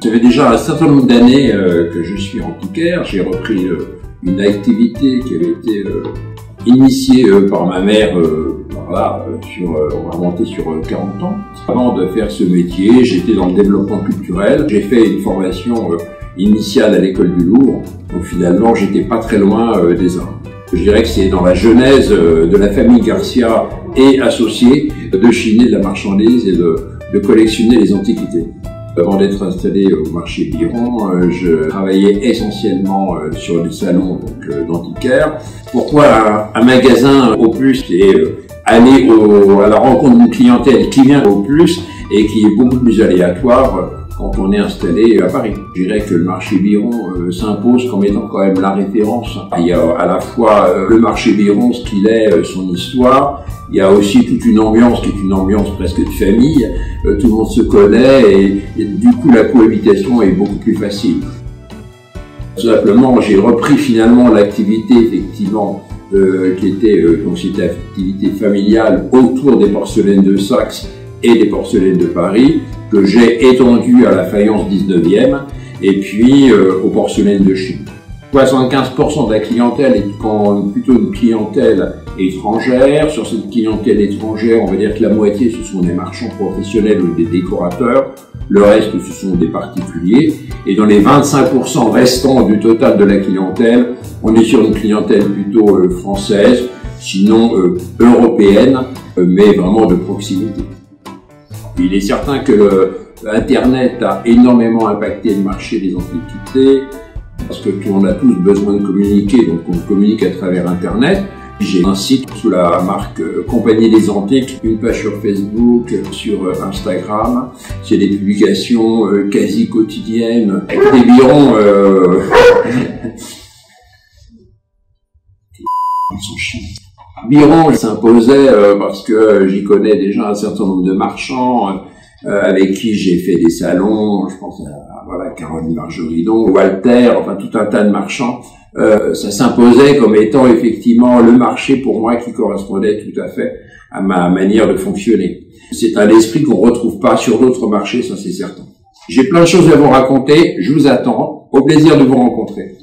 Ça fait déjà un certain nombre d'années que je suis antiquaire. J'ai repris une activité qui avait été initiée par ma mère, on va remonter sur 40 ans. Avant de faire ce métier, j'étais dans le développement culturel. J'ai fait une formation initiale à l'école du Louvre. Donc finalement, j'étais pas très loin des arts. Je dirais que c'est dans la genèse de la famille Garcia et associés de chiner de la marchandise et de collectionner les antiquités. Avant d'être installé au marché Biron, je travaillais essentiellement sur des salons d'antiquaires. Pourquoi un magasin Opus est aller à la rencontre d'une clientèle qui vient au plus et qui est beaucoup plus aléatoire quand on est installé à Paris. Je dirais que le marché Biron s'impose comme étant quand même la référence. Il y a à la fois le marché Biron, ce qu'il est, son histoire. Il y a aussi toute une ambiance qui est une ambiance presque de famille. Tout le monde se connaît et du coup la cohabitation est beaucoup plus facile. Tout simplement, j'ai repris finalement l'activité effectivement qui était donc c'était l'activité familiale autour des porcelaines de Saxe et des porcelaines de Paris, que j'ai étendue à la faïence 19e et puis aux porcelaines de Chine. 75% de la clientèle est plutôt une clientèle étrangère. Sur cette clientèle étrangère, on va dire que la moitié ce sont des marchands professionnels ou des décorateurs. Le reste ce sont des particuliers. Et dans les 25% restants du total de la clientèle, on est sur une clientèle plutôt française, sinon européenne, mais vraiment de proximité. Il est certain que Internet a énormément impacté le marché des antiquités, parce que on a tous besoin de communiquer, donc on communique à travers Internet. J'ai un site sous la marque Compagnie des Antiques, une page sur Facebook, sur Instagram. C'est des publications quasi quotidiennes avec des birons. Biron s'imposait parce que j'y connais déjà un certain nombre de marchands avec qui j'ai fait des salons. Je pense à Caroline Margeridon, Walter, enfin tout un tas de marchands. Ça s'imposait comme étant effectivement le marché pour moi qui correspondait tout à fait à ma manière de fonctionner. C'est un esprit qu'on retrouve pas sur d'autres marchés, ça c'est certain. J'ai plein de choses à vous raconter, je vous attends, au plaisir de vous rencontrer.